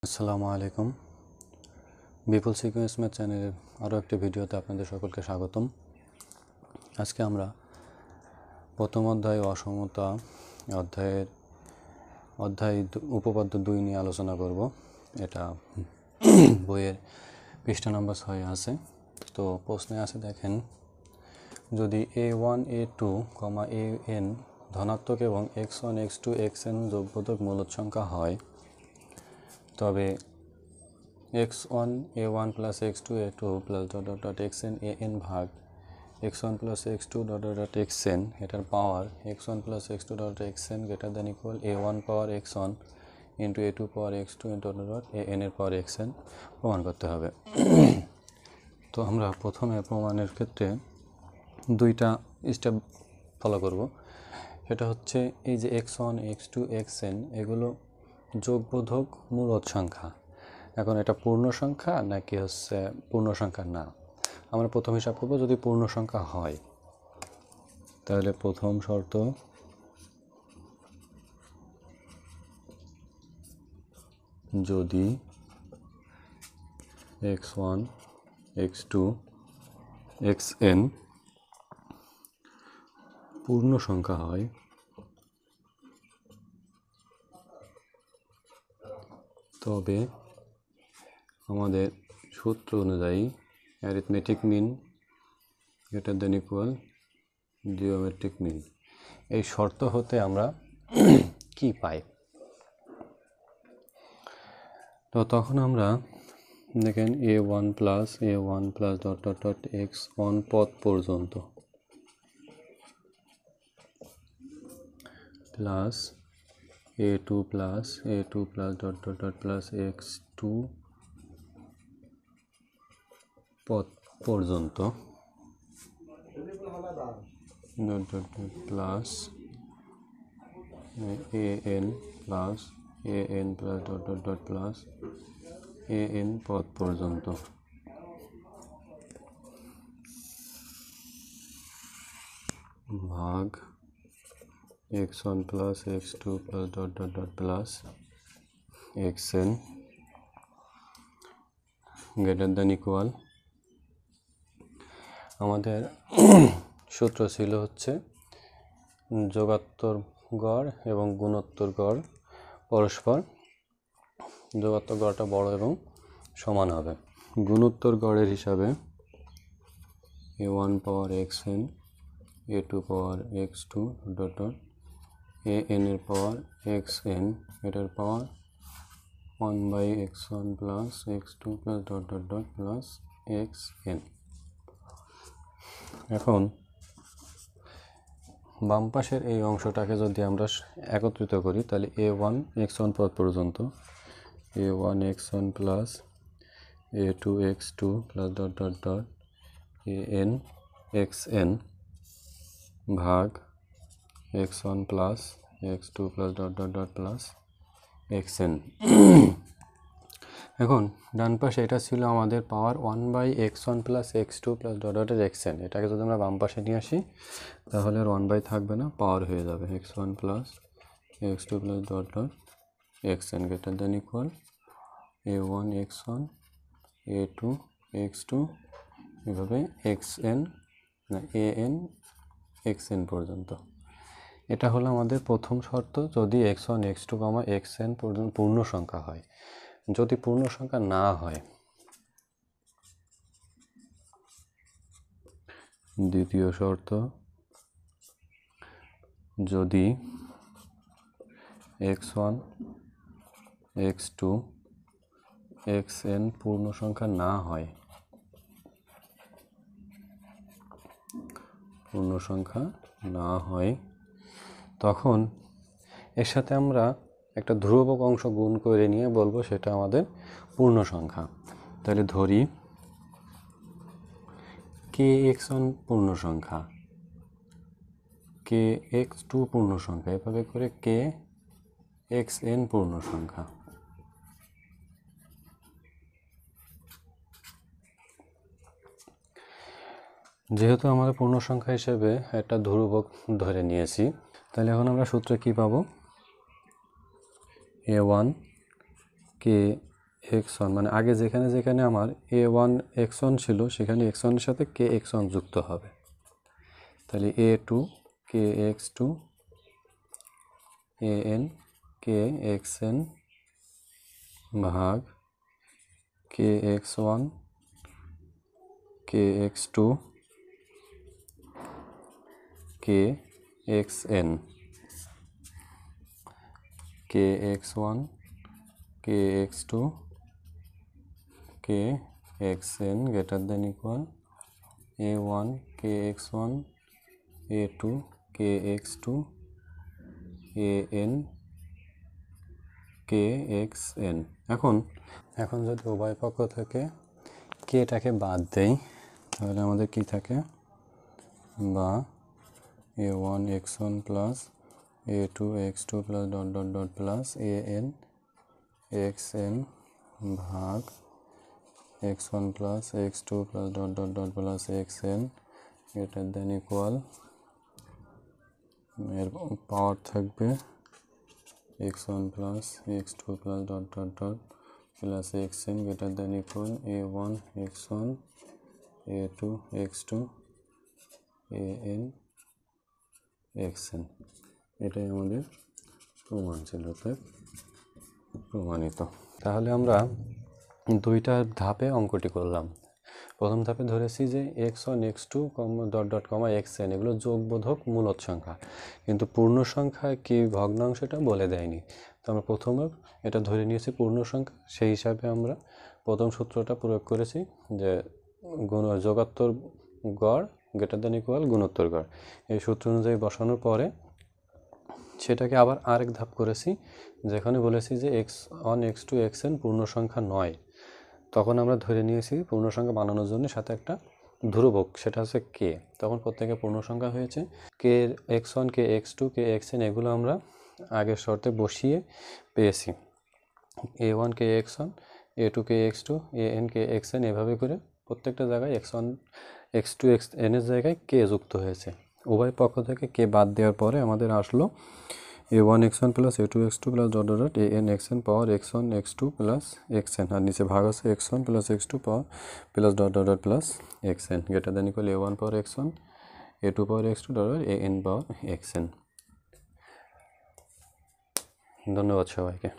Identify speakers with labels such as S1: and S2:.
S1: আসসালামু আলাইকুম। বিপুল sequence math চ্যানেলের আরও একটি ভিডিওতে আপনাদের সকলকে স্বাগতম। আজকে আমরা প্রথম অধ্যায় অসমতা অধ্যায় উপপাদ্য 2 নিয়ে আলোচনা করব। এটা বইয়ের পৃষ্ঠা নম্বর 6 আছে। তো প্রশ্নে আছে, দেখেন, যদি a1 a2, an ধনাত্মক এবং x1 x2 xn যোগবোধক মূলদ সংখ্যা হয়, তবে x1 a1 plus x2 a2 plus xn an ভাগ x1 plus x2 xn এটার পাওয়ার x1 plus x2 xn greater than equal a1 power x1 into a2 power x2 into an এর পাওয়ার xn প্রমাণ করতে হবে। তো আমরা প্রথমে প্রমাণের ক্ষেত্রে দুইটা স্টেপ ফলো করব। সেটা হচ্ছে এই যে x1 x2 xn এগুলো যোগবোধক মূলদ সংখ্যা। এখন এটা পূর্ণ সংখ্যা নাকি হচ্ছে পূর্ণ সংখ্যা না, আমরা প্রথম হিসাব করব। যদি পূর্ণ সংখ্যা হয় তাহলে প্রথম শর্ত যদি x1 x2 xn পূর্ণ সংখ্যা হয়, তবে আমাদের সূত্র অনুযায়ী arithmetic mean greater than equal geometric mean. এই শর্ত হতে আমরা কি পাই? তো তখন আমরা দেখেন a1 প্লাস x1 পদ পর্যন্ত প্লাস a2 প্লাস x2 পদ পর্যন্ত plus an plus plus an পদ পর্যন্ত ভাগ x1 plus x2 plus xn greater than equal, আমাদের সূত্র ছিল হচ্ছে যোগাত্তর গড় এবং গুণোত্তর গড় পরস্পর, যোগাত্তর গড়টা বড় এবং সমান হবে। গুণোত্তর গড়ের হিসাবে a1 power xn a2 power x2 an এর পাওয়ার xn এটার পাওয়ার 1/x1 plus x2 plus plus xn। এখন বাম পাশের এই অংশটাকে যদি আমরা একত্রিত করি তাহলে a1 x1 পদ পর্যন্ত a1 x1 plus a2 x2 plus an xn ভাগ x1 plus x2 plus plus xn। এখন ডান পাশে এটা ছিল আমাদের পাওয়ার 1/x1 plus x2 plus xn। এটাকে যদি আমরা বাম পাশে নিয়ে আসি তাহলে আর 1 থাকবে না, পাওয়ার হয়ে যাবে x1 plus x2 plus xn greater than equal a1 x1 a2 x2 এভাবে xn না an xn পর্যন্ত। এটা হলো আমাদের প্রথম শর্ত, যদি x1 x2 xn পর্যন্ত পূর্ণ সংখ্যা হয়। যদি পূর্ণ সংখ্যা না হয়, দ্বিতীয় শর্ত, যদি x1 x2 xn পূর্ণ সংখ্যা না হয়, তখন এর সাথে আমরা একটা ধ্রুবক অংশ গুণ করে নিয়ে বলবো সেটা আমাদের পূর্ণ সংখ্যা। তাহলে ধরি kx1 পূর্ণ সংখ্যা, kx2 পূর্ণ সংখ্যা, এভাবে করে kxn পূর্ণ সংখ্যা। যেহেতু আমরা পূর্ণ সংখ্যা হিসেবে একটা ধ্রুবক ধরে নিয়েছি, তাহলে এখন আমরা সূত্রে কি পাবো? a1 k এক্স ওয়ান মানে আগে যেখানে যেখানে আমার এ ওয়ান এক্স ওয়ান ছিল সেখানে এক্স ওয়ানের সাথে কে এক্স ওয়ান যুক্ত হবে। তাহলে A two K X two A N K X N ভাগ K X one K X two K X N K X one K X two K X N greater than equal A one K X one A two K X two A N K X N. এখন যদি উভয় পক্ষ থেকে কেটাকে বাদ দেই তাহলে আমাদের কি থাকে, বা A one X one plus A two X two plus dot dot dot plus A N X N ভাগ X one plus X two plus dot dot dot plus X N greater than equal, এর power থাকবে X one plus X two plus dot dot dot plus X N greater than equal A one X one A two X two A N X N. এটাই আমাদের প্রমাণ ছিল, তাই প্রমাণিত। তাহলে আমরা দুইটা ধাপে অঙ্কটি করলাম। প্রথম ধাপে ধরেছি যে x one x two dot dot comma x N এগুলো যোগবোধক মূলদ সংখ্যা, কিন্তু পূর্ণ সংখ্যা কি ভগ্নাংশটা বলে দেয়নি। তো আমরা প্রথমে এটা ধরে নিয়েছি পূর্ণ সংখ্যা, সেই হিসাবে আমরা প্রথম সূত্রটা প্রয়োগ করেছি যে যোগাত্তর গড় গ্রেটার দেন ইকুয়াল গুণোত্তর গড়। এই সূত্র অনুযায়ী বসানোর পরে সেটাকে আবার আরেক ধাপ করেছি, যেখানে বলেছি যে x one x two x n পূর্ণ সংখ্যা নয়। তখন আমরা ধরে নিয়েছি পূর্ণ সংখ্যা বানানোর জন্য সাথে একটা ধ্রুবক, সেটা হচ্ছে কে। তখন প্রত্যেকে পূর্ণ সংখ্যা হয়েছে। K X one K X two K X N এগুলো আমরা আগের শর্তে বসিয়ে পেয়েছি A one K X one A two K X two A N K X N, এভাবে করে প্রত্যেকটা জায়গায় X one x two X এনের জায়গায় কে যুক্ত হয়েছে। উভয় পক্ষ থেকে কে বাদ দেওয়ার পরে আমাদের আসলো A one X one plus A two X two plus dot dot dot A N X N power X one x two plus X N, আর নিচে ভাগ আছে X one plus X two power plus dot dot dot plus X N greater than equal A one power X one A two power X two dot dot A N power X N. ধন্যবাদ সবাইকে।